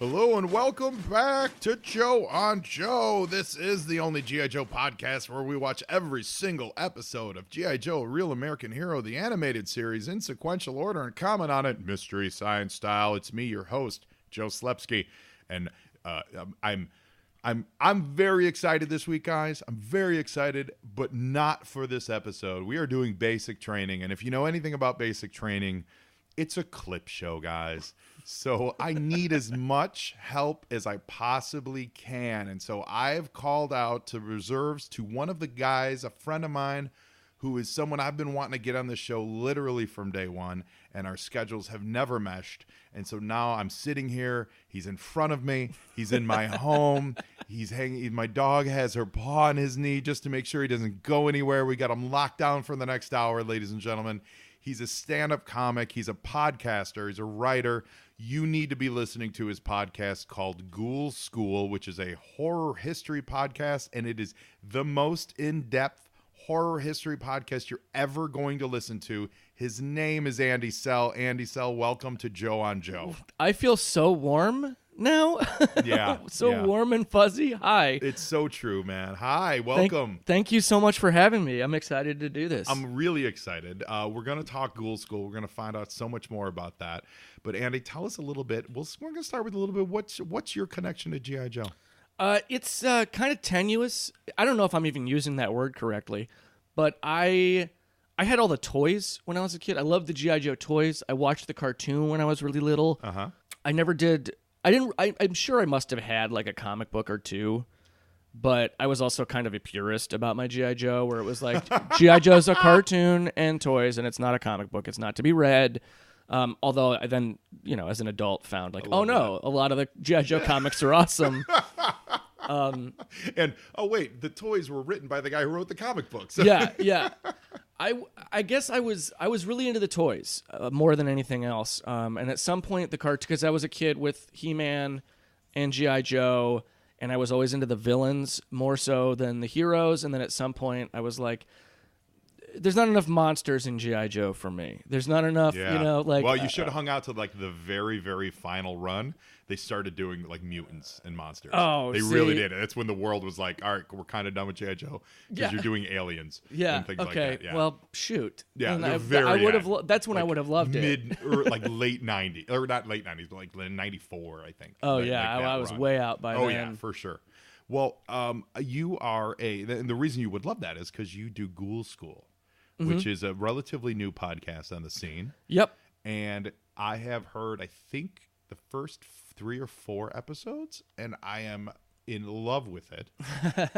Hello and welcome back to Joe on Joe. This is the only G.I. Joe podcast where we watch every single episode of G.I. Joe, Real American Hero, the animated series, in sequential order and comment on it mystery science style. It's me, your host, Joe Slepsky, and I'm very excited this week, guys. I'm very excited, but not for this episode. We are doing basic training, and if you know anything about basic training, it's a clip show, guys. So I need as much help as I possibly can. And so I've called out to reserves to one of the guys, a friend of mine, who is someone I've been wanting to get on the show literally from day one, and our schedules have never meshed. And so now I'm sitting here. He's in front of me. He's in my home. He's hanging. My dog has her paw on his knee just to make sure he doesn't go anywhere. We got him locked down for the next hour, ladies and gentlemen. He's a stand-up comic. He's a podcaster. He's a writer. You need to be listening to his podcast called Ghoul School, which is a horror history podcast, and it is the most in-depth horror history podcast you're ever going to listen to. His name is Andy Sell. Andy Sell, welcome to Joe on Joe. I feel so warm now. Yeah. Warm and fuzzy. Hi. It's so true, man. Hi, welcome. Thank you so much for having me. I'm excited to do this. I'm really excited. We're going to talk Ghoul School. We're going to find out so much more about that. But Andy, tell us a little bit. We're going to start with a little bit. What's your connection to G.I. Joe? It's kind of tenuous. I don't know if I'm even using that word correctly, but I had all the toys when I was a kid. I loved the G.I. Joe toys. I watched the cartoon when I was really little. Uh-huh. I'm sure I must have had like a comic book or two, but I was also kind of a purist about my G.I. Joe, where it was like G.I. Joe's a cartoon and toys, and it's not a comic book. It's not to be read. Although I then, as an adult found like, oh no, a lot of the G.I. Joe comics are awesome. And wait, the toys were written by the guy who wrote the comic books. Yeah. I guess I was really into the toys more than anything else. And at some point the cartoon, because I was a kid with He-Man and G.I. Joe, and I was always into the villains more so than the heroes. And then at some point I was like, there's not enough monsters in G.I. Joe for me. There's not enough, Well, you should have hung out to like the very, very final run. They started doing like mutants and monsters. Oh, they really did. That's when the world was like, all right, we're kind of done with G.I. Joe because you're doing aliens. Yeah. And things okay. like that. Yeah. Well, shoot. Yeah. And I would have. That's when I would have loved it. Or like late '90s, or not late '90s, but like '94, I think. Oh yeah, I was way out by then. Oh yeah, for sure. Well, you are and the reason you would love that is because you do Ghoul School, which is a relatively new podcast on the scene. Yep. And I have heard, I think, the first 3 or 4 episodes, and I am in love with it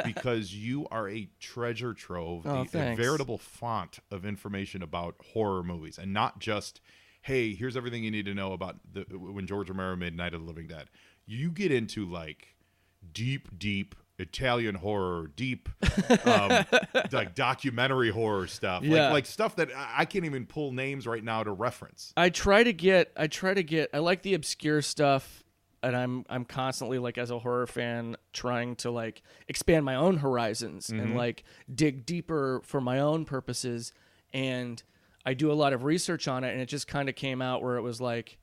because you are a treasure trove, a veritable font of information about horror movies, and not just, hey, here's everything you need to know about when George Romero made Night of the Living Dead. You get into like deep Italian horror, deep like documentary horror stuff, like stuff that I can't even pull names right now to reference. I like the obscure stuff, and I'm constantly like, as a horror fan, trying to like expand my own horizons and like dig deeper for my own purposes. And I do a lot of research on it, and it just kind of came out where it was like,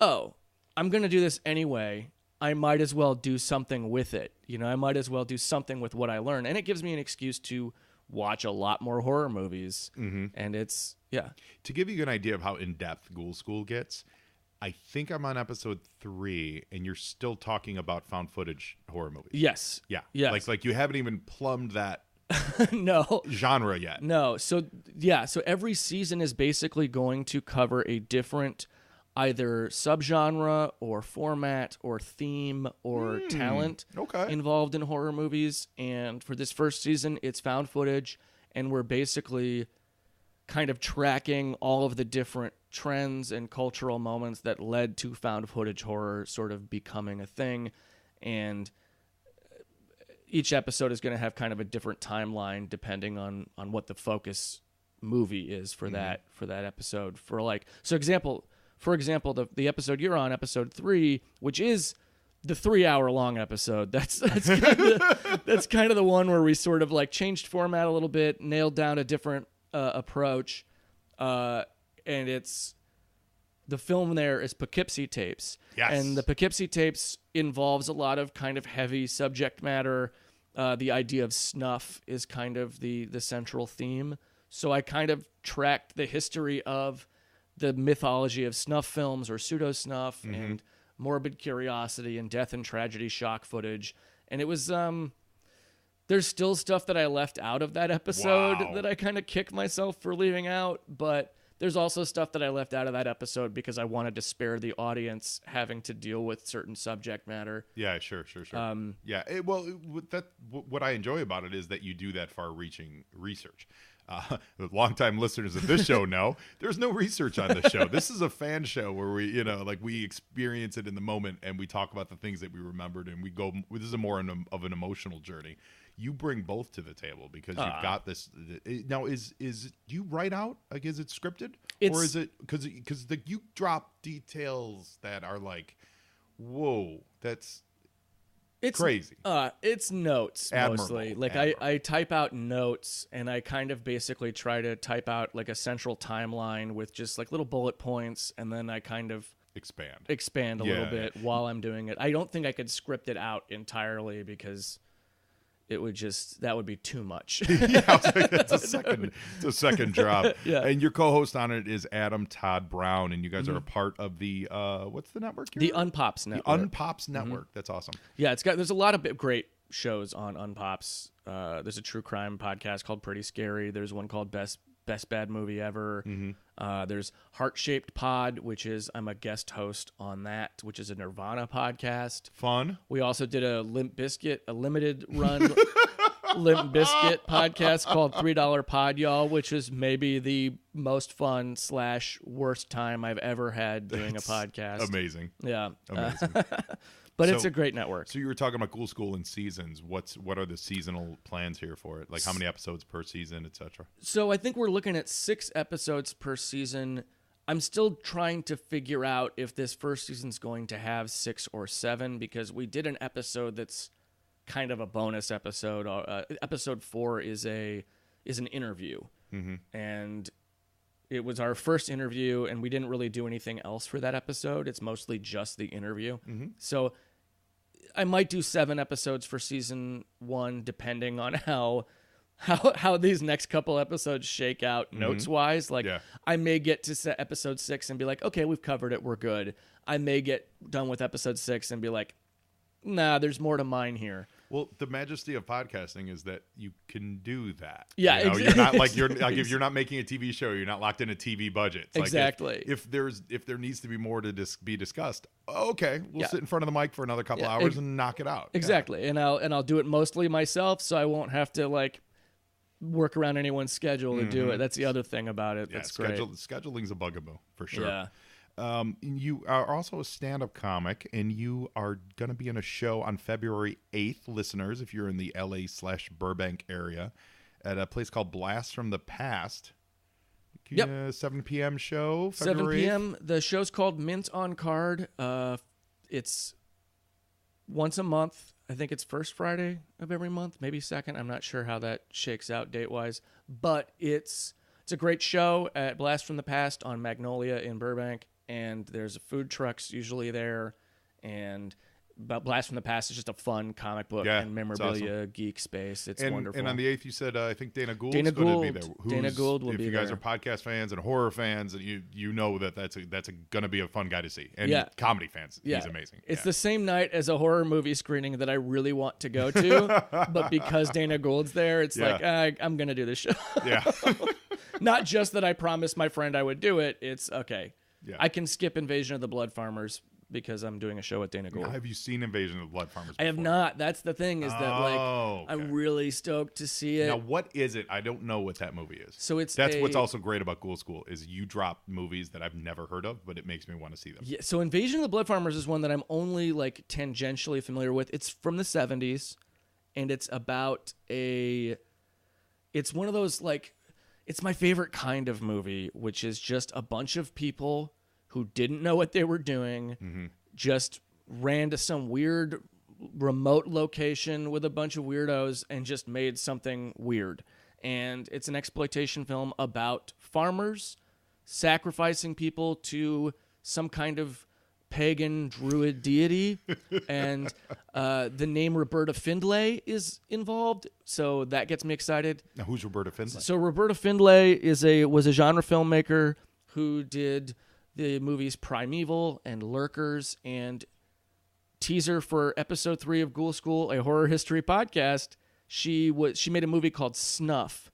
oh, I'm going to do this anyway. I might as well do something with it. I might as well do something with what I learn. And it gives me an excuse to watch a lot more horror movies. And it's, To give you an idea of how in-depth Ghoul School gets, I think I'm on episode 3, and you're still talking about found footage horror movies. Yes. Yeah. Yes. Like you haven't even plumbed that no genre yet. No. So every season is basically going to cover a different either subgenre or format or theme or talent involved in horror movies. And for this first season, it's found footage, and we're basically kind of tracking all of the different trends and cultural moments that led to found footage horror sort of becoming a thing. And each episode is going to have kind of a different timeline depending on what the focus movie is for that episode. For example, the episode you're on, episode 3, which is the 3-hour-long episode. That's kind of the one where we sort of like changed format a little bit, nailed down a different approach, and it's the film there is Poughkeepsie Tapes. Yes. And the Poughkeepsie Tapes involves a lot of kind of heavy subject matter. The idea of snuff is kind of the central theme. So I kind of tracked the history of the mythology of snuff films or pseudo snuff and morbid curiosity and death and tragedy shock footage. And it was there's still stuff that I left out of that episode that I kind of kick myself for leaving out, but there's also stuff that I left out of that episode because I wanted to spare the audience having to deal with certain subject matter. Yeah, sure. What I enjoy about it is that you do that far-reaching research. Longtime listeners of this show know there's no research on this show. This is a fan show where we experience it in the moment and we talk about the things that we remembered, and we go. This is more of an emotional journey. You bring both to the table because you've got this. Now, do you write out? Like, is it scripted, or is it because you drop details that are like, whoa, it's crazy. It's notes mostly. Like I type out notes, and I kind of basically try to type out like a central timeline with just like little bullet points, and then I kind of expand a little bit while I'm doing it. I don't think I could script it out entirely because it would that would be too much. It's a second job. Yeah. And your co-host on it is Adam Todd Brown, and you guys are a part of the what's the network here? The Unpops Network. The Unpops Network. That's awesome. Yeah, there's a lot of great shows on Unpops. There's a true crime podcast called Pretty Scary. There's one called Best Bad Movie Ever. There's Heart Shaped Pod, which is I'm a guest host on that, which is a Nirvana podcast. Fun. We also did a limited run Limp Bizkit podcast called $3 Pod Y'all, which is maybe the most fun / worst time I've ever had doing a podcast. Amazing. Yeah. Amazing. But it's a great network. So you were talking about Ghoul School and seasons. What are the seasonal plans here for it? Like how many episodes per season, etc.? So I think we're looking at 6 episodes per season. I'm still trying to figure out if this first season's going to have 6 or 7 because we did an episode that's kind of a bonus episode. Episode 4 is an interview, and it was our first interview, and we didn't really do anything else for that episode. It's mostly just the interview. So I might do 7 episodes for season 1, depending on how these next couple episodes shake out notes wise. Like I may get to episode 6 and be like, okay, we've covered it, we're good. I may get done with episode 6 and be like, nah, there's more to mine here. Well, the majesty of podcasting is that you can do that. Yeah, exactly. You're not like if you're not making a TV show, you're not locked in a TV budget. It's exactly. Like if there needs to be more to be discussed, okay, we'll sit in front of the mic for another couple hours and knock it out. Exactly, and I'll do it mostly myself, so I won't have to like work around anyone's schedule to do it. That's the other thing about it. That's great. Scheduling's a bugaboo for sure. Yeah. You are also a stand-up comic, and you are going to be in a show on February 8th, listeners, if you're in the LA/Burbank area, at a place called Blast from the Past. 7 p.m. show, February 7 p.m. The show's called Mint on Card. It's once a month. I think it's first Friday of every month, maybe second. I'm not sure how that shakes out date-wise. But it's a great show at Blast from the Past on Magnolia in Burbank. And there's food trucks usually there, and Blast from the Past is just a fun comic book and memorabilia geek space. It's wonderful. And on the 8th, you said I think Dana Gould's going to be there. Dana Gould will be there. If you guys are podcast fans and horror fans, and you know that's going to be a fun guy to see. And comedy fans, he's amazing. It's the same night as a horror movie screening that I really want to go to, but because Dana Gould's there, it's like I'm going to do this show. Yeah. Not just that I promised my friend I would do it. It's okay. Yeah. I can skip Invasion of the Blood Farmers because I'm doing a show with Dana Gould. Have you seen Invasion of the Blood Farmers before? I have not. That's the thing is that I'm really stoked to see it. Now, what is it? I don't know what that movie is. So that's what's also great about Ghoul School is you drop movies that I've never heard of, but it makes me want to see them. Yeah. So Invasion of the Blood Farmers is one that I'm only like tangentially familiar with. It's from the 70s, and it's about it's one of those like. It's my favorite kind of movie, which is just a bunch of people who didn't know what they were doing, just ran to some weird remote location with a bunch of weirdos and just made something weird. And it's an exploitation film about farmers sacrificing people to some kind of pagan druid deity, and the name Roberta Findlay is involved, so that gets me excited. Now, who's Roberta Findlay? So Roberta Findlay was a genre filmmaker who did the movies Primeval and Lurkers, and teaser for episode 3 of Ghoul School, a horror history podcast. She made a movie called Snuff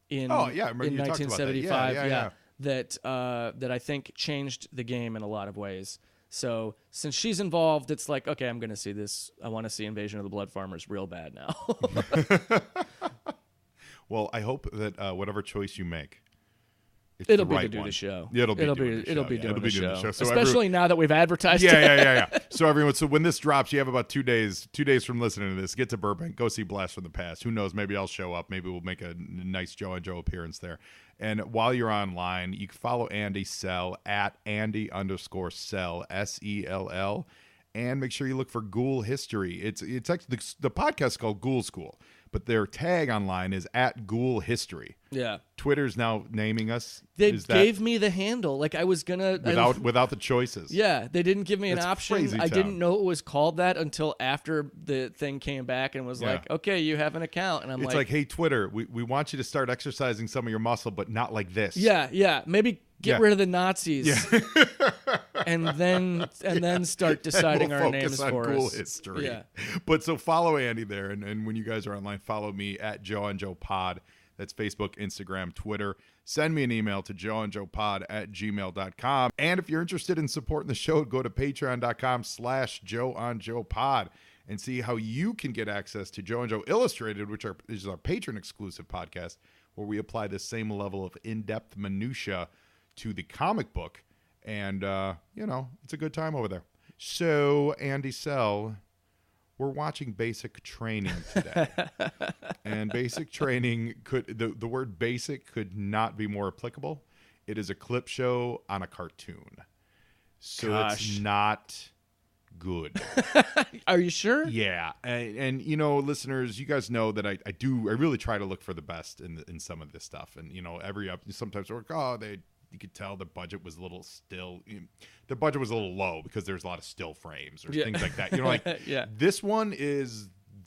in 1975. Yeah. That I think changed the game in a lot of ways. So since she's involved, it's like, okay, I'm going to see this. I want to see Invasion of the Blood Farmers real bad now. Well, I hope that whatever choice you make, it'll be to do the show. It'll be doing the show. So especially now that we've advertised. Yeah. So everyone, when this drops, you have about 2 days. 2 days from listening to this, get to Burbank, go see Blast from the Past. Who knows? Maybe I'll show up. Maybe we'll make a nice Joe and Joe appearance there. And while you're online, you can follow Andy Sell at Andy_Sell, SELL, and make sure you look for Ghoul History. It's actually the podcast is called Ghoul School, but their tag online is at Ghoul History. Yeah. Twitter's now naming us. They gave me the handle. Like I was gonna without the choices. Yeah, they didn't give me an option. Crazy I town. didn't know it was called that until after the thing came back and was like, okay, you have an account. And it's like, hey, Twitter, we want you to start exercising some of your muscle, but not like this. Yeah. Maybe get rid of the Nazis. Yeah. and then start deciding we'll our names on for Ghoul us. History. Yeah. But so follow Andy there, and when you guys are online, follow me at Joe and Joe Pod. That's Facebook, Instagram, Twitter. Send me an email to joeandjoepod@gmail.com. And if you're interested in supporting the show, go to patreon.com/joeonjoepod and see how you can get access to Joe and Joe Illustrated, which is our patron-exclusive podcast, where we apply the same level of in-depth minutia to the comic book. And, it's a good time over there. So, Andy Sell, we're watching Basic Training today. And Basic Training the word basic could not be more applicable. It is a clip show on a cartoon. So It's not good. Are you sure? Yeah. And listeners, you guys know that I really try to look for the best in some of this stuff. And, sometimes we're like, you could tell the budget was a little the budget was a little low because there's a lot of still frames or things like that. Yeah.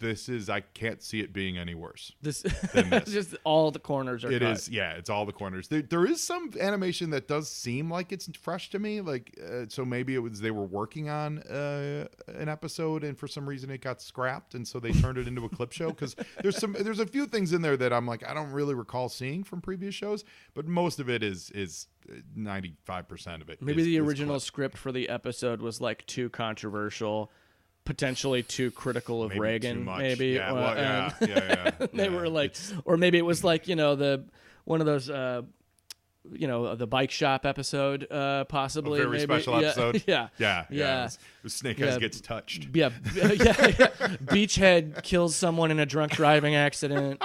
This is I can't see it being any worse. This than this. Just all the corners are It cut. is, yeah, it's all the corners. There is some animation that does seem like it's fresh to me, like so maybe it was they were working on an episode and for some reason it got scrapped and so they turned it into a clip show, because there's a few things in there that I'm like, I don't really recall seeing from previous shows, but most of it is 95% of it. Maybe the original script for the episode was like too controversial, potentially too critical of Reagan. Maybe, yeah. They were like, or maybe it was like one of those the bike shop episode, possibly a very maybe special episode. Yeah. Snake Eyes gets touched. Yeah. Beachhead kills someone in a drunk driving accident,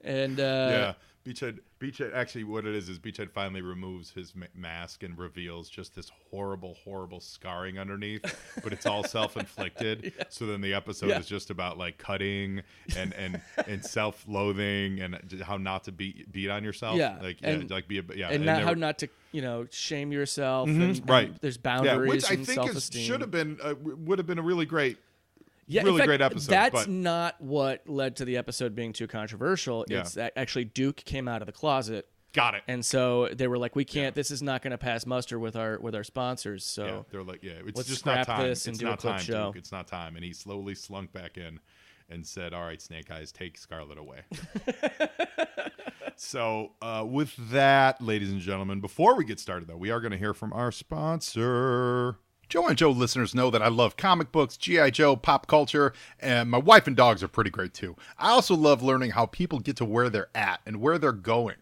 and Beachhead, actually what it is Beachhead finally removes his mask and reveals just this horrible scarring underneath, but it's all self-inflicted. Yeah. So then the episode is just about like cutting and self-loathing and how not to beat on yourself. Yeah. How not to shame yourself. Mm-hmm. And there's boundaries, which I and think self-esteem. would have been a really great. Yeah, great episode. That's not what led to the episode being too controversial. It's that actually Duke came out of the closet. Got it. And so they were like, we can't. This is not going to pass muster with our sponsors. So they're like, it's let's just not time. This and it's do not a clip time, show. Duke. It's not time. And he slowly slunk back in and said, "All right, Snake Eyes, take Scarlet away." So with that, ladies and gentlemen, before we get started, though, we are going to hear from our sponsor. Joe and Joe listeners know that I love comic books, G.I. Joe, pop culture, and my wife and dogs are pretty great too. I also love learning how people get to where they're at and where they're going.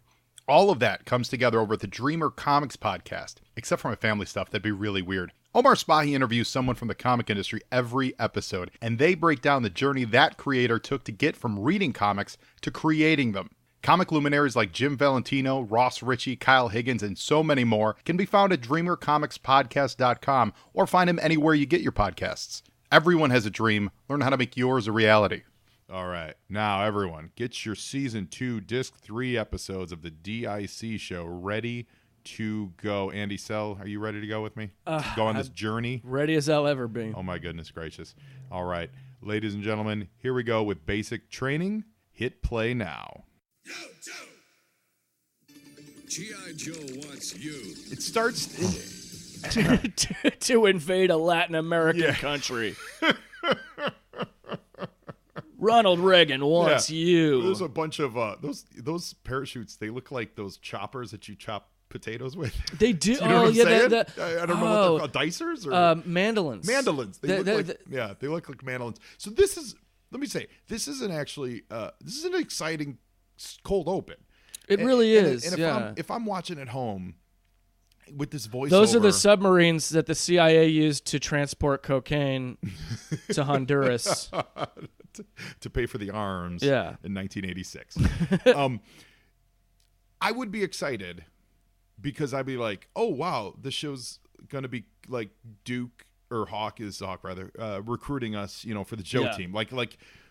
All of that comes together over at the Dreamer Comics podcast, except for my family stuff. That'd be really weird. Omar Spahi interviews someone from the comic industry every episode, and they break down the journey that creator took to get from reading comics to creating them. Comic luminaries like Jim Valentino, Ross Ritchie, Kyle Higgins, and so many more can be found at DreamerComicsPodcast.com or find them anywhere you get your podcasts. Everyone has a dream. Learn how to make yours a reality. All right. Now, everyone, get your Season 2, Disc 3 episodes of the DIC show ready to go. Andy Sell, are you ready to go with me? Go on this journey? Ready as I'll ever be. Oh, my goodness gracious. All right. Ladies and gentlemen, here we go with basic training. Hit play now. Yo, Joe! G.I. Joe wants you. It starts to invade a Latin American country. Ronald Reagan wants you. There's a bunch of those parachutes. They look like those choppers that you chop potatoes with. They do. You know what I'm saying? I don't know what they're called. Dicers or mandolins. Mandolins. They look like mandolins. So this is. Let me say, this isn't actually. This is an exciting cold open. It really is. And if I'm watching at home with this voiceover, those are the submarines that the CIA used to transport cocaine to Honduras to pay for the arms. Yeah. In 1986. I would be excited because I'd be like, oh wow, this show's gonna be like Duke or Hawk rather recruiting us, for the Joe team. Like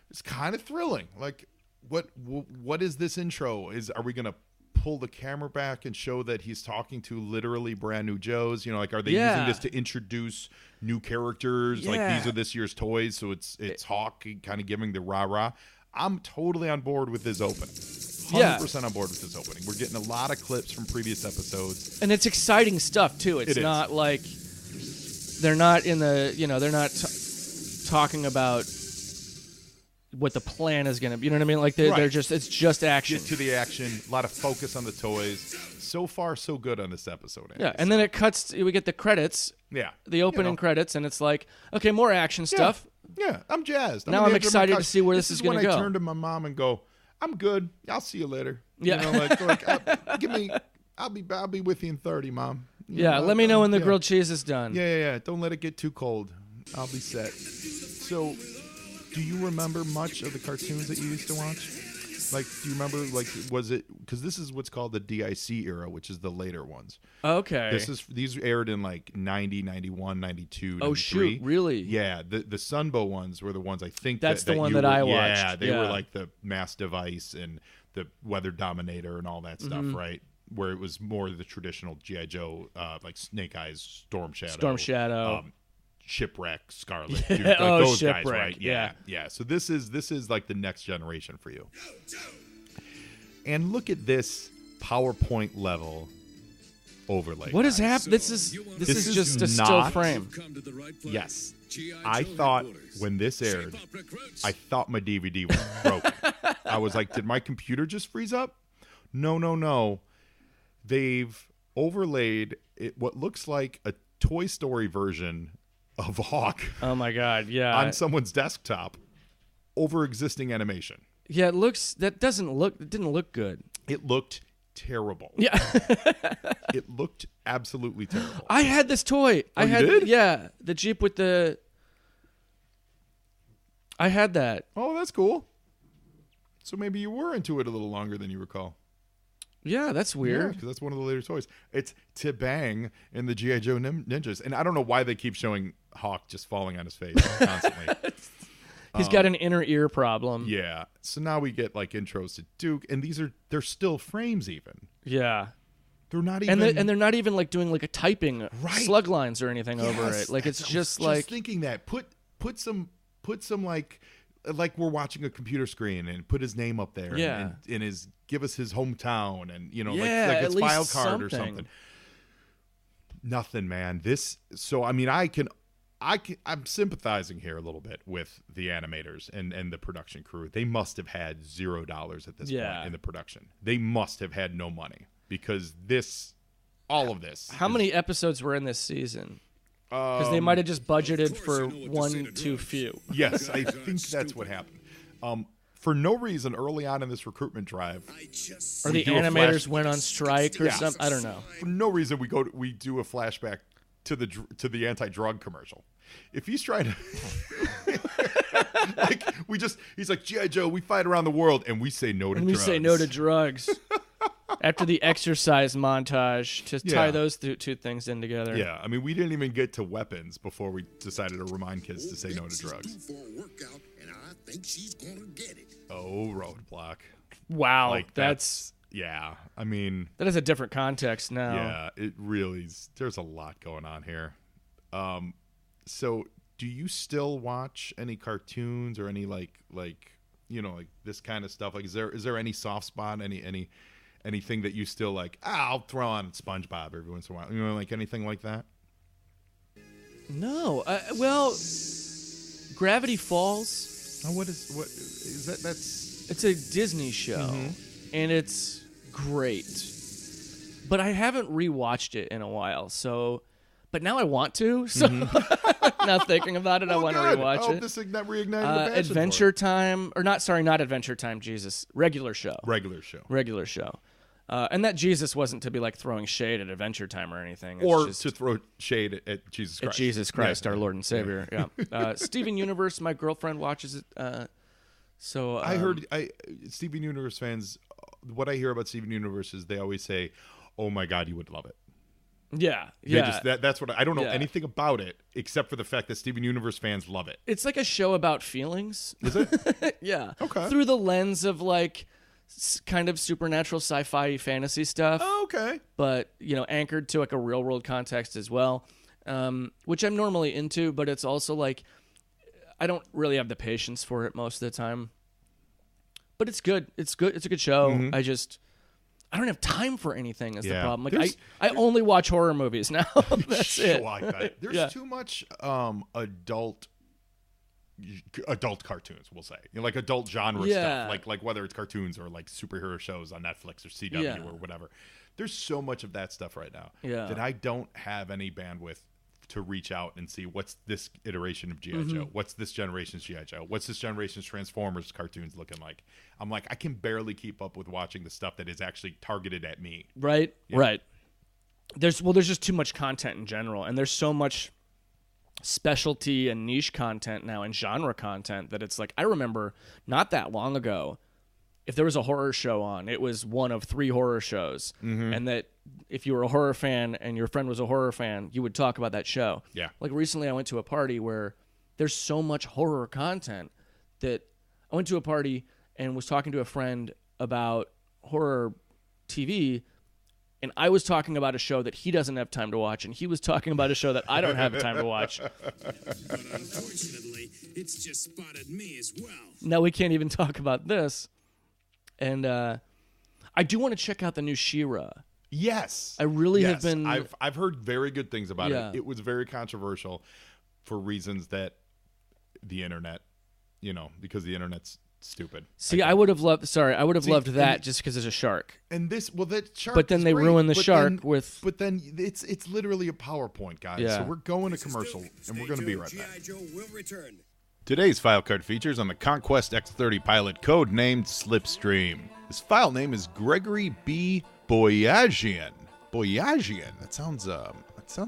it's kind of thrilling. Like what is this intro? Are we gonna pull the camera back and show that he's talking to literally brand new Joes? Are they using this to introduce new characters? Like these are this year's toys, so it's Hawk kind of giving the rah-rah. I'm totally on board with this opening. 100% on board with this opening. We're getting a lot of clips from previous episodes. And it's exciting stuff too. It's not like they're not in the, they're not talking about what the plan is going to be. You know what I mean? Like they're just, it's just action. Get to the action. A lot of focus on the toys. So far, so good on this episode. Andy. Yeah, and then it cuts. We get the credits. Yeah, the opening credits, and it's like, okay, more action stuff. Yeah, I'm jazzed. Now I'm excited to see where this is going to go. When I turn to my mom and go, "I'm good. I'll see you later." Yeah, I'll be with you in 30, Mom. Let me know when the grilled cheese is done. Yeah. Don't let it get too cold. I'll be set. So, do you remember much of the cartoons that you used to watch? Like, do you remember, was it, because this is what's called the DIC era, which is the later ones. Okay. These aired in 90, 91, 92, 93. Oh, shoot, really? Yeah, the Sunbow ones were the ones I think that's the one that I watched. Yeah, they were like the Mass Device and the Weather Dominator and all that stuff, right? Where it was more the traditional G.I. Joe, like Snake Eyes, Storm Shadow. Shipwreck, Scarlet, dude, those Shipwreck, guys, right? Yeah. So this is like the next generation for you. And look at this PowerPoint level overlay. What is happening? This is just a still frame. Yes, I thought when this aired, I thought my DVD was broken. I was like, did my computer just freeze up? No. They've overlaid what looks like a Toy Story version of Hawk. Oh my God! Yeah, on someone's desktop over existing animation. Yeah, it didn't look good. It looked terrible. Yeah, it looked absolutely terrible. I had this toy. Oh, you did? Yeah, the Jeep with the. I had that. Oh, that's cool. So maybe you were into it a little longer than you recall. Yeah, that's weird. Because that's one of the later toys. It's Tibang in the G.I. Joe Ninjas. And I don't know why they keep showing Hawk just falling on his face constantly. He's got an inner ear problem. Yeah. So now we get intros to Duke. And they're still frames even. Yeah. They're not even. And they're not even doing a typing slug lines or anything over it. It's just thinking that. Put some like we're watching a computer screen and put his name up there and give us his hometown and like his file card or something. Nothing, man. I'm sympathizing here a little bit with the animators and the production crew. They must have had $0 at this point in the production. They must have had no money because all of this. How many episodes were in this season? Because they might have just budgeted for one too few. Yes, I think that's what happened. For no reason, early on in this recruitment drive, or the animators went on strike or something. I don't know. For no reason, we do a flashback to the anti-drug commercial. If he's trying to, he's like G.I. Joe, we fight around the world, and we say no to drugs. We say no to drugs. After the exercise montage, to tie those two things in together. Yeah, I mean, we didn't even get to weapons before we decided to remind kids to say no to drugs. I think she's gonna get it. Oh, Roadblock. Wow, that's Yeah, I mean, that is a different context now. Yeah, it really is. There's a lot going on here. So do you still watch any cartoons or any like like this kind of stuff? Like, is there any soft spot, anything that you still like? I'll throw on SpongeBob every once in a while. Like anything like that? No. Well, Gravity Falls. Oh, what is that? It's a Disney show, and it's great. But I haven't rewatched it in a while, so. But now I want to. So now thinking about it, I want to rewatch it. This reignited the passion Adventure Time, or not Adventure Time. Jesus, regular show. And that Jesus wasn't to be like throwing shade at Adventure Time or anything. It's or just to throw shade at Jesus Christ. At Jesus Christ, our Lord and Savior. Yeah. Steven Universe, my girlfriend watches it. So I heard Steven Universe fans. What I hear about Steven Universe is they always say, "Oh my God, you would love it." Yeah. That's what I don't know anything about it except for the fact that Steven Universe fans love it. It's like a show about feelings. Is it? Yeah. Okay. Through the lens of like kind of supernatural sci-fi fantasy stuff. Oh, okay. But anchored to like a real world context as well, which I'm normally into. But it's also like I don't really have the patience for it most of the time. But it's good. It's good. It's a good show. I don't have time for anything is the problem. Like I only watch horror movies now. That's it. Like that. There's too much adult cartoons, we'll say. Like adult genre stuff. Like whether it's cartoons or like superhero shows on Netflix or CW or whatever. There's so much of that stuff right now that I don't have any bandwidth to reach out and see what's this iteration of G.I. Joe, what's this generation's G.I. Joe, what's this generation's Transformers cartoons looking like. I'm like, I can barely keep up with watching the stuff that is actually targeted at me. Right. There's just too much content in general, and there's so much specialty and niche content now and genre content that it's like, I remember not that long ago, if there was a horror show on, it was one of 3 horror shows, and that if you were a horror fan and your friend was a horror fan, you would talk about that show. Yeah. Like recently I went to a party where there's so much horror content that I went to a party and was talking to a friend about horror TV, and I was talking about a show that he doesn't have time to watch, and he was talking about a show that I don't have time to watch. But unfortunately, it's just spotted me as well. Now we can't even talk about this. And I do want to check out the new She-Ra. Yes. I really have been... I've heard very good things about Yeah. it. It was very controversial for reasons that the internet, because the internet's stupid. See, I would have loved that just because there's a shark. And that shark. But then they ruin the shark with. But then it's literally a PowerPoint, guys. Yeah. So we're going to commercial, and we're going to be right back. G.I. Joe will return. Today's file card features on the Conquest X30 pilot, code-named Slipstream. His file name is Gregory B. Boyajian. Boyajian. That sounds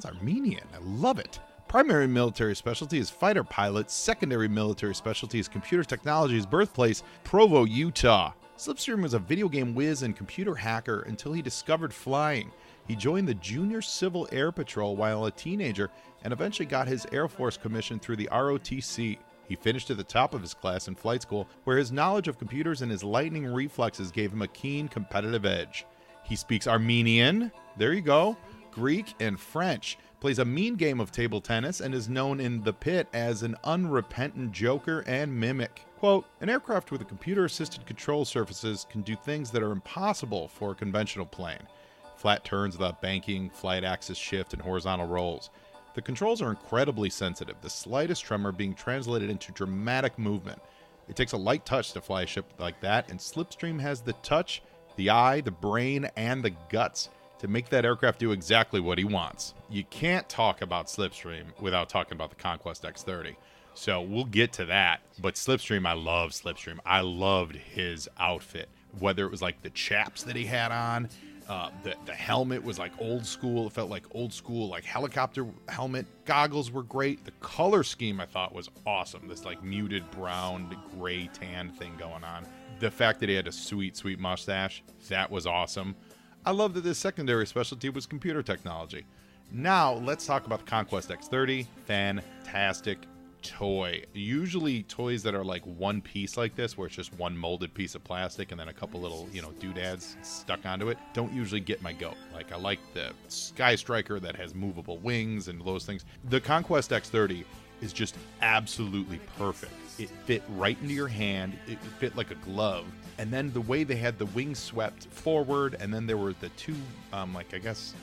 Armenian. I love it. Primary military specialty is fighter pilot. Secondary military specialty is computer technology's birthplace, Provo, Utah. Slipstream was a video game whiz and computer hacker until he discovered flying. He joined the Junior Civil Air Patrol while a teenager and eventually got his Air Force commission through the ROTC. He finished at the top of his class in flight school, where his knowledge of computers and his lightning reflexes gave him a keen competitive edge. He speaks Armenian, there you go, Greek, and French, plays a mean game of table tennis, and is known in the pit as an unrepentant joker and mimic. Quote, an aircraft with a computer-assisted control surfaces can do things that are impossible for a conventional plane. Flat turns without banking, flight axis shift, and horizontal rolls. The controls are incredibly sensitive, the slightest tremor being translated into dramatic movement. It takes a light touch to fly a ship like that, and Slipstream has the touch, the eye, the brain, and the guts to make that aircraft do exactly what he wants. You can't talk about Slipstream without talking about the Conquest X30. So we'll get to that. But Slipstream, I love Slipstream. I loved his outfit. Whether it was like the chaps that he had on, the helmet was like old school. It felt like old school, like helicopter helmet. Goggles were great. The color scheme I thought was awesome. This like muted brown, gray, tan thing going on. The fact that he had a sweet, sweet mustache, that was awesome. I love that this secondary specialty was computer technology. Now, let's talk about the Conquest X30. Fantastic toy. Usually toys that are like one piece like this, where it's just one molded piece of plastic and then a couple little, doodads stuck onto it, don't usually get my goat. Like, I like the Sky Striker that has movable wings and those things. The Conquest X30 is just absolutely perfect. It fit right into your hand. It fit like a glove. And then the way they had the wings swept forward, and then there were the two, I guess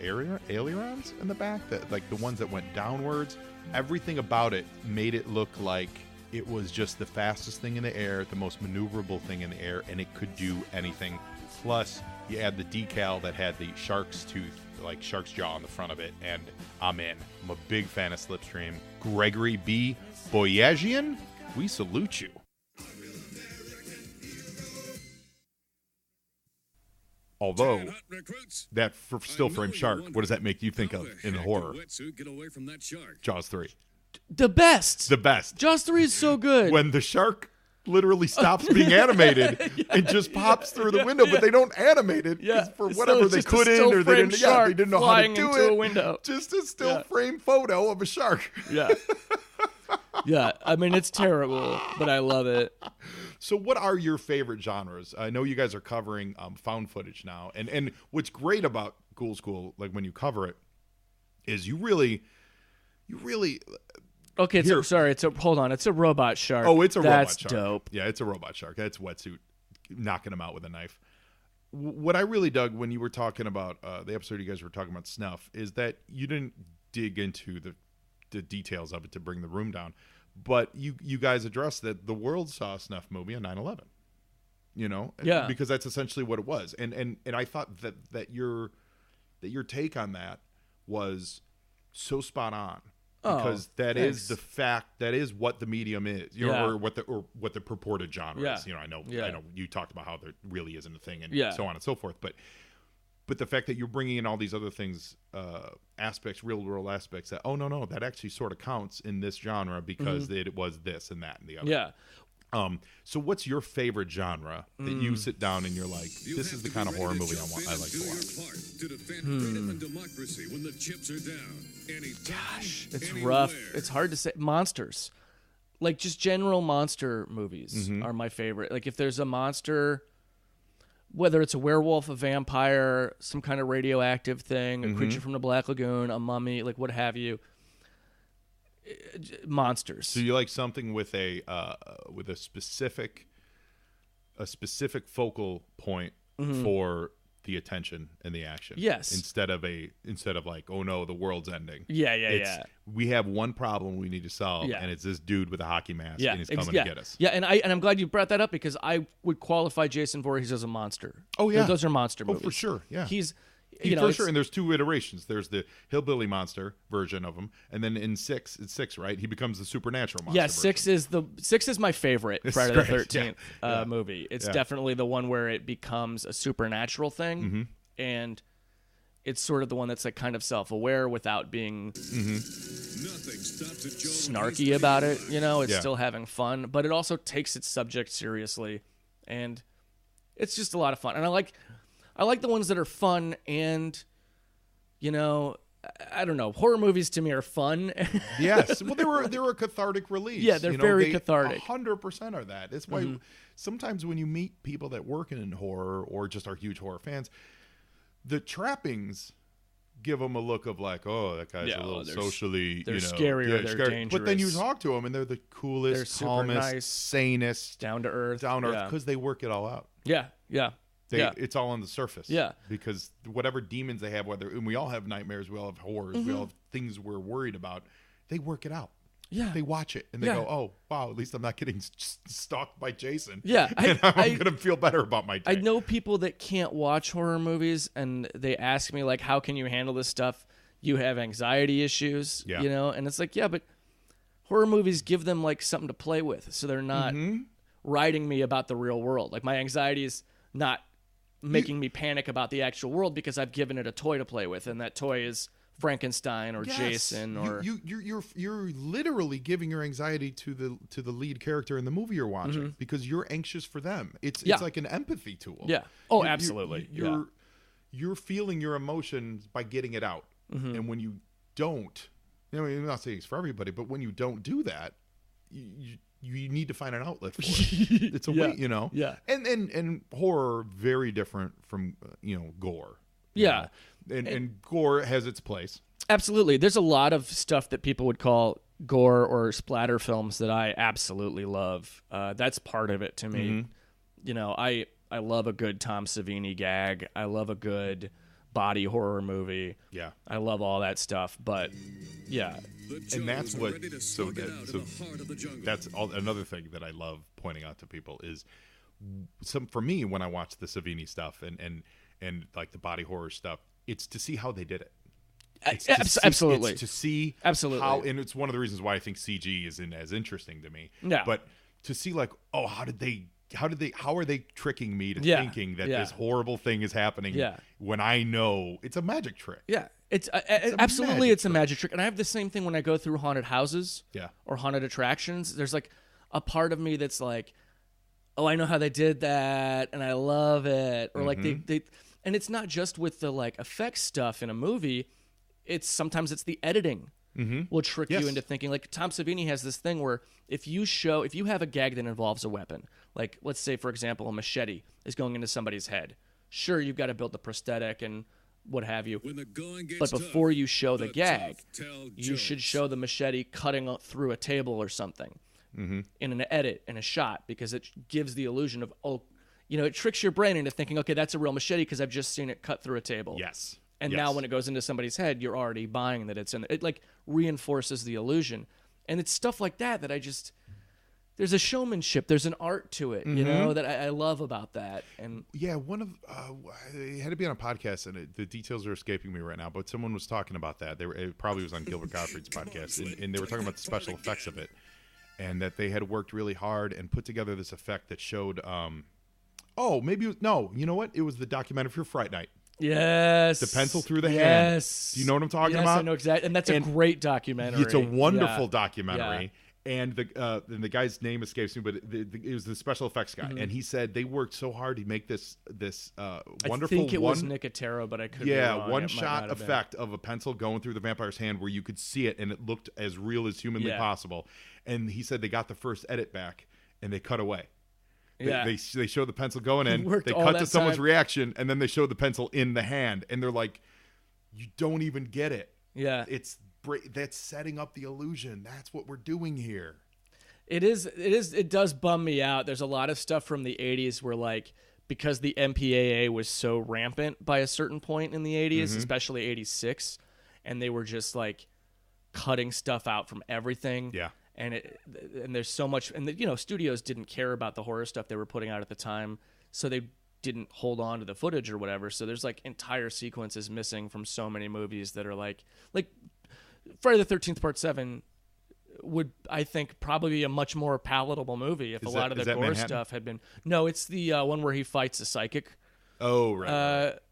ailerons in the back, that like the ones that went downwards. Everything about it made it look like it was just the fastest thing in the air, the most maneuverable thing in the air, and it could do anything. Plus, you add the decal that had the shark's tooth, like shark's jaw on the front of it, and I'm in. I'm a big fan of Slipstream. Gregory B. Boyajian, we salute you. Although, that still frame shark, what does that make you think of in horror? Jaws 3. The best. The best. Jaws 3 is so good. When the shark literally stops being animated and just pops through the window, but they don't animate it for whatever they couldn't or they didn't know how to do it. A window. Just a still frame photo of a shark. Yeah. Yeah, I mean, it's terrible, but I love it. So what are your favorite genres? I know you guys are covering found footage now. And what's great about Ghoul School, like when you cover it, is you really... Okay, hold on. It's a robot shark. Oh, it's a robot shark. That's dope. Yeah, it's a robot shark. That's Wetsuit knocking him out with a knife. What I really dug when you were talking about the episode you guys were talking about Snuff is that you didn't dig into the details of it to bring the room down. But you guys addressed that the world saw a Snuff movie on 9/11, Yeah. because that's essentially what it was. And I thought that your take on that was so spot on, because that thanks. is the fact, that is what the medium is, or what the purported genre is. I know you talked about how there really isn't a thing and so on and so forth, but the fact that you're bringing in all these other things, aspects, real world aspects, that, no, that actually sort of counts in this genre because it was this and that and the other. Yeah. So what's your favorite genre that you sit down and you're like, this is the kind of horror movie I like to watch? To defend freedom and democracy when the chips are down. Gosh, it's rough. It's hard to say. Monsters. Like, just general monster movies are my favorite. Like, if there's a monster... Whether it's a werewolf, a vampire, some kind of radioactive thing, a creature from the Black Lagoon, a mummy, like what have you. Monsters. So you like something with a specific focal point for the attention and the action. Yes. Instead of like, oh no, the world's ending. Yeah. We have one problem we need to solve, and it's this dude with a hockey mask, and he's coming to get us. Yeah, and I'm glad you brought that up, because I would qualify Jason Voorhees as a monster. Oh yeah, those are monster movies. Oh, for sure. Yeah, he's for sure. And there's two iterations. There's the hillbilly monster version of him, and then in six, right, he becomes the supernatural monster. Yeah, six is my favorite Friday the 13th movie. It's definitely the one where it becomes a supernatural thing, and it's sort of the one that's like kind of self-aware without being snarky about it. It's still having fun, but it also takes its subject seriously, and it's just a lot of fun. And I like the ones that are fun, and I don't know. Horror movies to me are fun. Yes, well, they were a cathartic release. Yeah, they're very cathartic. 100% are that. It's why sometimes when you meet people that work in horror or just are huge horror fans, the trappings give them a look of like, oh, that guy's a little socially, they're scary or they're dangerous. But then you talk to them and they're the coolest, calmest, nice, sanest, down to earth, because they work it all out. Yeah. It's all on the surface. Yeah. Because whatever demons they have, and we all have nightmares, we all have horrors, we all have things we're worried about, they work it out. Yeah. They watch it and they go, oh, wow, at least I'm not getting stalked by Jason. Yeah. I'm going to feel better about my day. I know people that can't watch horror movies, and they ask me, like, how can you handle this stuff? You have anxiety issues, And it's like, yeah, but horror movies give them, like, something to play with, so they're not writing me about the real world. Like, my anxiety is not making me panic about the actual world because I've given it a toy to play with, and that toy is Frankenstein or Jason or you're literally giving your anxiety to the lead character in the movie you're watching because you're anxious for them. It's like an empathy tool. Yeah. Oh, absolutely. You're feeling your emotions by getting it out, and when you don't, You know, I'm not saying it's for everybody, but when you don't do that, you need to find an outlet for it. It's a way, you know. Yeah. And horror very different from gore. Yeah. And gore has its place. Absolutely. There's a lot of stuff that people would call gore or splatter films that I absolutely love. That's part of it to me. Mm-hmm. You know, I love a good Tom Savini gag. I love a good body horror movie. Yeah. I love all that stuff. But yeah. And that's what that's another thing that I love pointing out to people is for me when I watch the Savini stuff and like the body horror stuff, it's to see how they did it. Absolutely. It's to see how, and it's one of the reasons why I think CG isn't as interesting to me. Yeah. But to see like, oh, how are they tricking me to thinking that this horrible thing is happening when I know it's a magic trick? Yeah. It's absolutely a magic trick. And I have the same thing when I go through haunted houses or haunted attractions. There's like a part of me that's like, oh, I know how they did that and I love it. Or like they and it's not just with the like effects stuff in a movie. Sometimes it's the editing will trick you into thinking. Like Tom Savini has this thing where if you have a gag that involves a weapon, like let's say for example a machete is going into somebody's head. Sure, you've got to build the prosthetic and what have you. But before you show the gag, you should show the machete cutting through a table or something in an edit, in a shot, because it gives the illusion of, it tricks your brain into thinking, okay, that's a real machete because I've just seen it cut through a table. Yes. And now when it goes into somebody's head, you're already buying that it's in it. Like reinforces the illusion. And it's stuff like that there's a showmanship, there's an art to it, you know, that I love about that. And yeah, it had to be on a podcast, and the details are escaping me right now, but someone was talking about that. It probably was on Gilbert Gottfried's podcast, and they were talking about the special effects of it, and that they had worked really hard and put together this effect that showed, you know what? It was the documentary for Fright Night. Yes. The pencil through the hand. Do you know what I'm talking about? Yes, I know exactly. And that's a great documentary. It's a wonderful documentary. Yeah. And the guy's name escapes me, but it was the special effects guy, and he said they worked so hard to make this wonderful. I think it was Nicotero, but I could be wrong. One shot effect of a pencil going through the vampire's hand where you could see it, and it looked as real as humanly possible. And he said they got the first edit back, and they cut away. They show the pencil going in, they cut to someone's reaction, and then they show the pencil in the hand, and they're like, you don't even get it. Yeah, that's setting up the illusion. That's what we're doing here. It does bum me out. There's a lot of stuff from the 80s where like, because the MPAA was so rampant by a certain point in the 80s, especially 86, and they were just like cutting stuff out from everything. Yeah. And there's so much, and studios didn't care about the horror stuff they were putting out at the time, so they didn't hold on to the footage or whatever. So there's like entire sequences missing from so many movies that are like Friday the 13th Part 7 would, I think, probably be a much more palatable movie if a lot of the gore Manhattan? stuff had been. No, it's the one where he fights a psychic. Oh, right.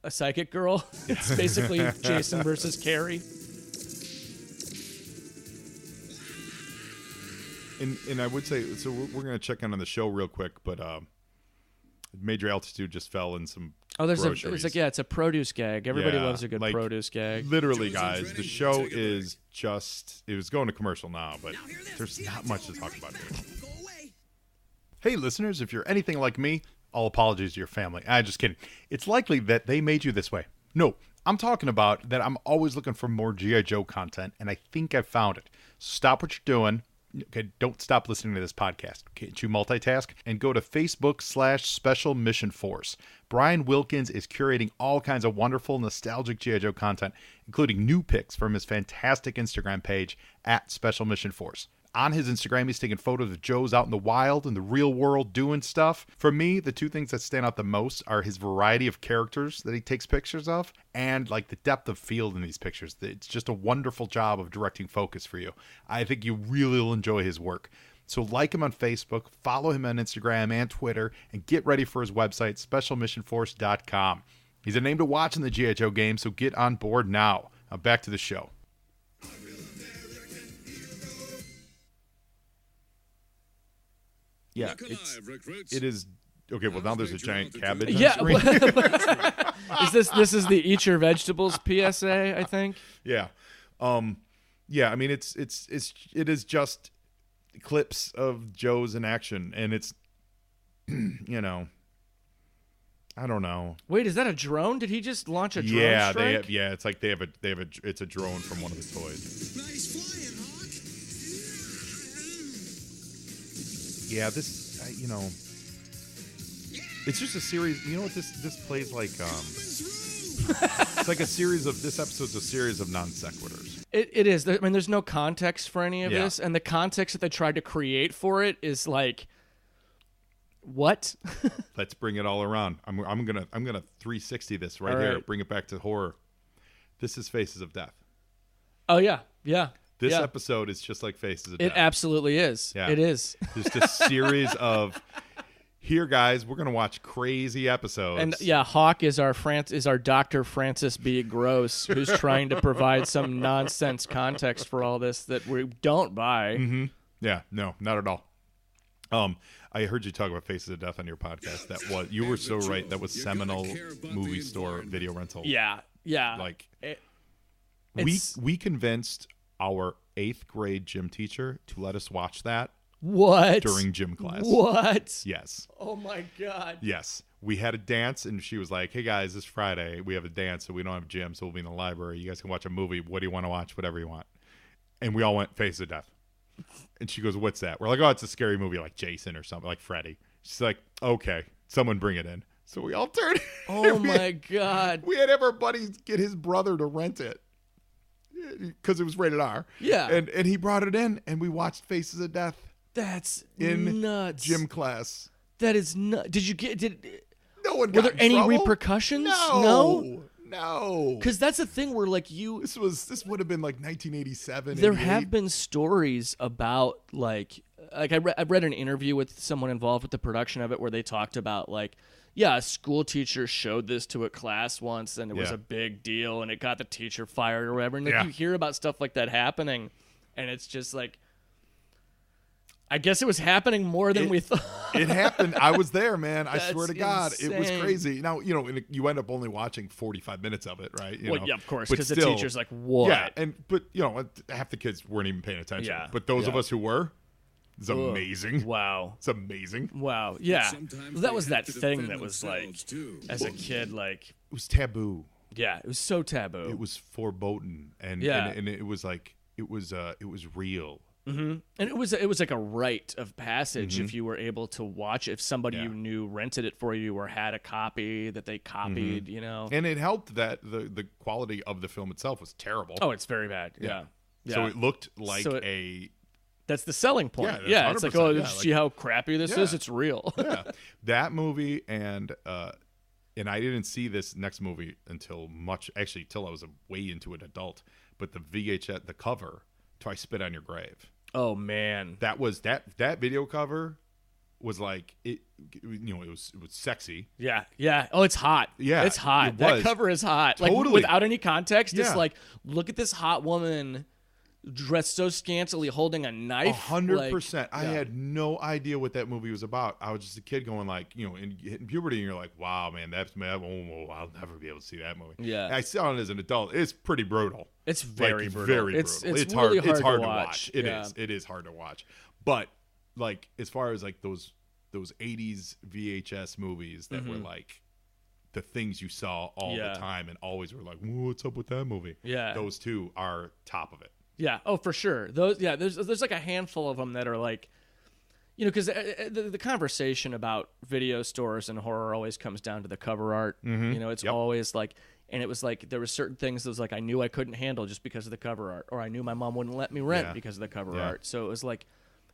A psychic girl. It's basically Jason versus Carrie. And I would say, so we're going to check in on the show real quick, but Major Altitude just fell in some groceries. It's a produce gag. Everybody loves a good produce gag. Literally, guys, the show is it was going to commercial now, but there's not much to talk about here. Hey, listeners, if you're anything like me, all apologies to your family. I'm just kidding. It's likely that they made you this way. No, I'm talking about that I'm always looking for more G.I. Joe content, and I think I've found it. Stop what you're doing. Okay, don't stop listening to this podcast. Can't you multitask? And go to Facebook/Special Mission Force. Brian Wilkins is curating all kinds of wonderful, nostalgic G.I. Joe content, including new pics from his fantastic Instagram page @Special Mission Force. On his Instagram, he's taking photos of Joes out in the wild, in the real world, doing stuff. For me, the two things that stand out the most are his variety of characters that he takes pictures of, and like the depth of field in these pictures. It's just a wonderful job of directing focus for you. I think you really will enjoy his work. So like him on Facebook, follow him on Instagram and Twitter, and get ready for his website, specialmissionforce.com. He's a name to watch in the G.I. Joe game, so get on board now. Now back to the show. Yeah, it is. Okay, well, now there's a giant cabbage on screen. This is the Eat Your Vegetables PSA, I think. Yeah. Yeah, I mean it is just clips of Joe's in action, and it's I don't know. Wait, is that a drone? Did he just launch a drone strike? It's like it's a drone from one of the toys. Nice flying, Hawk. Yeah, this it's just a series. You know what this plays like? It's like this episode's a series of non sequiturs. It is. I mean, there's no context for any of Yeah. this, and the context that they tried to create for it is like, what? Let's bring it all around. I'm gonna 360 this right All here. right. Bring it back to horror. This is Faces of Death. Oh yeah, yeah. This yeah. episode is just like Faces of It Death. absolutely is. Yeah. It is. Just a series of here, guys. We're gonna watch crazy episodes. And yeah, Hawk is our Dr. Francis B. Gross, who's trying to provide some nonsense context for all this that we don't buy. Mm-hmm. Yeah, no, not at all. I heard you talk about Faces of Death on your podcast. You were so right. That was seminal movie store video rental. Yeah, yeah. Like It's- we convinced our 8th grade gym teacher to let us watch that what during gym class. What? Yes. Oh my god. Yes. We had a dance, and she was like, hey, guys, this Friday we have a dance, so we don't have gym, so we'll be in the library. You guys can watch a movie. What do you want to watch? Whatever you want. And we all went Faces of Death. And she goes, what's that? We're like, oh, it's a scary movie like Jason or something, like Freddy. She's like, okay, someone bring it in. So we all turned. Oh my god. We had everybody get his brother to rent it because it was rated R. Yeah. And he brought it in, and we watched Faces of Death That's in nuts. gym class. That is nuts. No one Were got there in any trouble. repercussions? No. Because that's the thing where like This would have been like 1987. there 88. have been stories about like I read an interview with someone involved with the production of it where they talked about like, yeah, a school teacher showed this to a class once and it was Yeah. a big deal and it got the teacher fired or whatever. And like, Yeah. you hear about stuff like that happening and it's just like, I guess it was happening more than we thought. It happened. I was there, man. I That's swear to God, it was insane. crazy. Now, you end up only watching 45 minutes of it, right? You Well, know? yeah, of course, But because the still, teacher's like, what? Yeah, but half the kids weren't even paying attention. Yeah, But those of yeah. us who were, it's amazing. Wow. It's amazing. Wow. Yeah. Sometimes That they was have that to thing defend that was like, themselves, too. as a kid, like, It was taboo. yeah, it was so taboo. It was foreboding, and Yeah. and it was like it was real. And it was like a rite of passage if you were able to watch. If somebody Yeah. you knew rented it for you or had a copy that they copied, you know. And it helped that the quality of the film itself was terrible. Oh, it's very bad. Yeah. Yeah. So it looked like So it- a That's the selling point. Yeah, Yeah, that's it's like, 100%, oh, yeah, see how crappy this is? Yeah. It's real. yeah. That movie and I didn't see this next movie until I was way into an adult. But the VHS, the cover to I Spit on Your Grave. Oh man. That was that video cover was like it was sexy. Yeah, yeah. Oh, it's hot. Yeah, it's hot. it That was. cover is hot. Like Totally. without any context, just Yeah. like look at this hot woman dressed so scantily holding a knife. 100%. I yeah. had no idea what that movie was about. I was just a kid going like, hitting puberty, and you're like, wow, man, I'll never be able to see that movie. Yeah. I saw it as an adult. It's pretty brutal. It's very Like, brutal. Very It's brutal. it's really hard. It's hard to to watch. It Yeah. is. It is hard to watch. But like as far as like those 80s VHS movies that were like the things you saw all Yeah. the time and always were like, what's up with that movie? Yeah. Those two are top of it. Yeah. Oh, for sure. Those. Yeah. There's like a handful of them that are like, because the conversation about video stores and horror always comes down to the cover art. It's Yep. always like, and it was like there were certain things that was like I knew I couldn't handle just because of the cover art, or I knew my mom wouldn't let me rent Yeah. because of the cover Yeah. art. So it was like,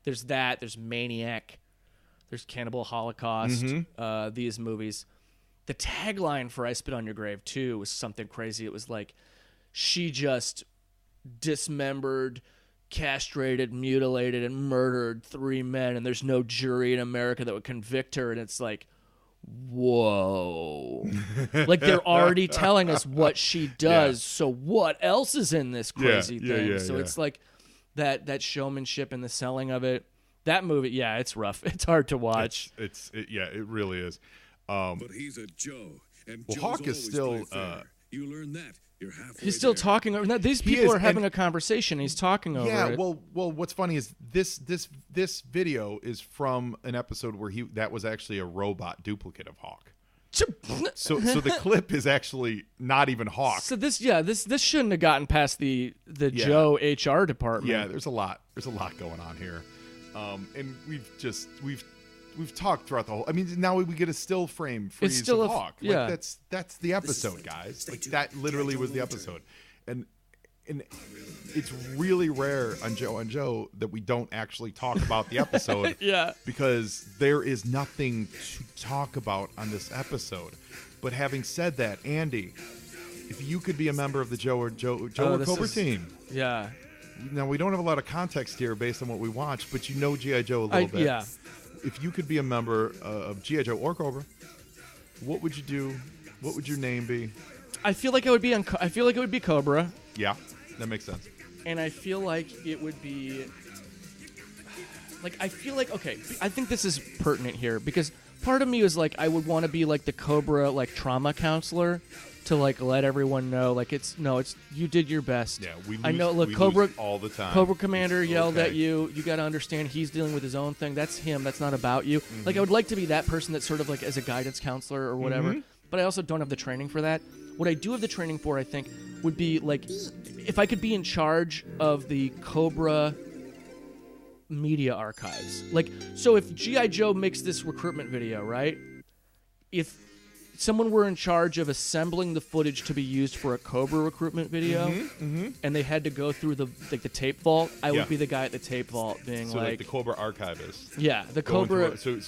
there's that. There's Maniac. There's Cannibal Holocaust. These movies. The tagline for I Spit on Your Grave too was something crazy. It was like, she just dismembered, castrated, mutilated, and murdered 3 men, and there's no jury in America that would convict her. And it's like, whoa. Like they're already telling us what she does. Yeah. So what else is in this crazy Yeah, thing? yeah, So yeah. it's like that showmanship and the selling of it. That movie, yeah, it's rough. It's hard to watch. It really is. But he's a Joe, and Well, Joes Hawk is always still, play fair. You learn that You're halfway He's still there. talking over. These people are having a conversation. He's talking over it. Well, what's funny is this video is from an episode where that was actually a robot duplicate of Hawk. So the clip is actually not even Hawk. So this shouldn't have gotten past the Joe HR department. Yeah, there's a lot going on here, and we've talked throughout the whole. I mean, now we get a still frame freeze of Hawk. Yeah, like, that's the episode, guys. Like that literally was the episode, and it's really rare on Joe and Joe that we don't actually talk about the episode. Yeah, because there is nothing to talk about on this episode. But having said that, Andy, if you could be a member of the Joe or Cobra team, yeah. Now we don't have a lot of context here based on what we watched, but you know G.I. Joe a little bit. Yeah. If you could be a member of G.I. Joe or Cobra, what would you do? What would your name be? I feel like it would be Cobra. Yeah, that makes sense. And I feel like it would be I think this is pertinent here because part of me is like I would want to be like the Cobra trauma counselor to let everyone know it's you did your best. Yeah, we lose, I know. Look, Cobra lose all the time. Cobra Commander yelled at you. You got to understand he's dealing with his own thing. That's him. That's not about you. Mm-hmm. I would like to be that person that's sort of as a guidance counselor or whatever. Mm-hmm. But I also don't have the training for that. What I do have the training for, I think, would be if I could be in charge of the Cobra media archives. So if G.I. Joe makes this recruitment video, right? If someone were in charge of assembling the footage to be used for a Cobra recruitment video, and they had to go through the tape vault, I would be the guy at the tape vault being so the Cobra archivist. Yeah, the Cobra. So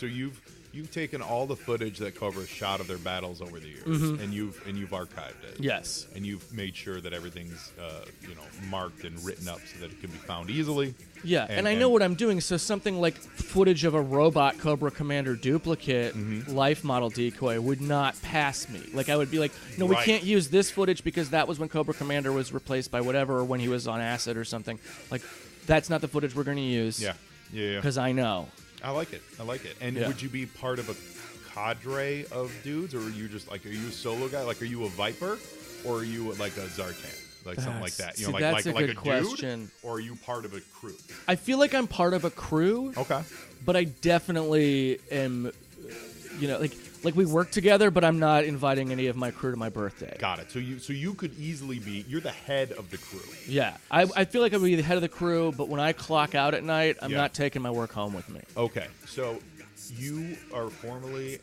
you've taken all the footage that Cobra shot of their battles over the years, and you've archived it. Yes. And you've made sure that everything's marked and written up so that it can be found easily. Yeah, and I know what I'm doing. So something like footage of a robot Cobra Commander duplicate life model decoy would not pass me. I would be like, no, we can't use this footage because that was when Cobra Commander was replaced by whatever, or when he was on acid or something. That's not the footage we're going to use. Yeah. Because I know. I like it. And would you be part of a cadre of dudes, or are you just are you a solo guy? Are you a Viper, or are you like a Zartan? Something like that. That's a good question. Dude, or are you part of a crew? I feel like I'm part of a crew. Okay. But I definitely am, we work together, but I'm not inviting any of my crew to my birthday. Got it. So you could easily be, you're the head of the crew. Yeah. I feel like I would be the head of the crew, but when I clock out at night, I'm not taking my work home with me. Okay. So you are formerly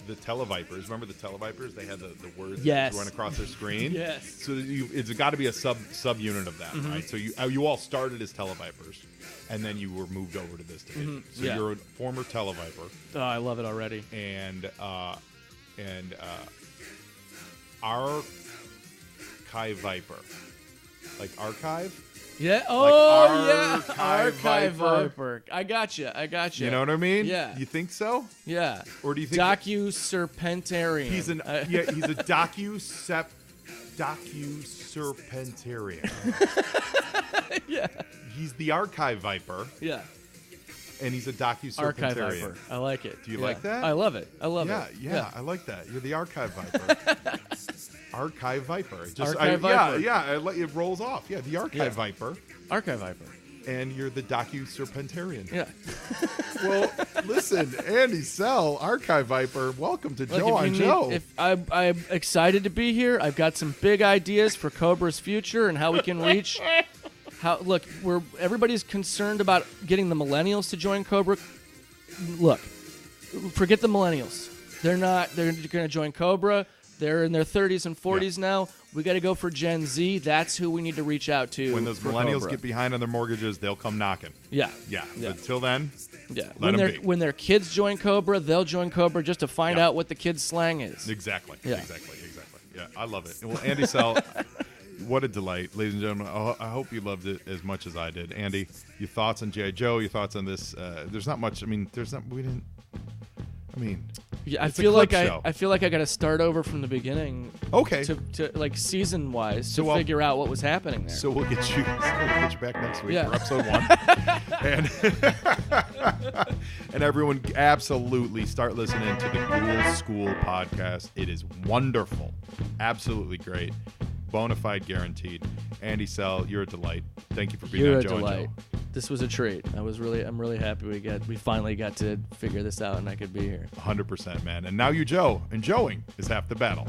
the Televipers. Remember the Televipers? They had the words that run across their screen. Yes. So it's got to be a subunit of that, right? So you all started as Televipers, and then you were moved over to this division. So you're a former Televiper. Oh, I love it already. And Archive Viper, archive. Yeah. Oh, yeah. Archive Viper. I got you. You know what I mean? Yeah. You think so? Yeah. Or do you think Docu-Serpentarian? He's a Docu-Serpentarian. Yeah. He's the Archive Viper. Yeah. And he's a Docu-Serpentarian. Archive Viper. I like it. Do you like that? I love it. Yeah, I like that. You're the Archive Viper. Archive Viper. Viper. Yeah, it rolls off. Yeah, the Archive Viper. Archive Viper. And you're the Docu-Serpentarian. Yeah. Well, listen, Andy Sell, Archive Viper, welcome to Joe on Joe. I'm excited to be here. I've got some big ideas for Cobra's future and how we can reach... everybody's concerned about getting the millennials to join Cobra. Look, forget the millennials. They're going to join Cobra. They're in their 30s and 40s now. We got to go for Gen Z. That's who we need to reach out to. When those millennials Cobra. get behind on their mortgages, they'll come knocking. Yeah. But until then, let them be. When their kids join Cobra, they'll join Cobra just to find out what the kids' slang is. Exactly. Yeah. Exactly. Yeah, I love it. Well, Andy Sell, what a delight, ladies and gentlemen. I hope you loved it as much as I did. Andy, your thoughts on G.I. Joe, your thoughts on this. There's not much. I feel like I got to start over from the beginning. Okay. To season wise to figure out what was happening there. So we'll get you back next week for episode 1. and everyone absolutely start listening to the Ghoul School podcast. It is wonderful. Absolutely great. Bonafide guaranteed. Andy Sell, you're a delight. Thank you for being on on Joe and delight. Joe. This was a treat. I'm really happy we finally got to figure this out and I could be here. 100%, man. And now you Joe, and Joeing is half the battle.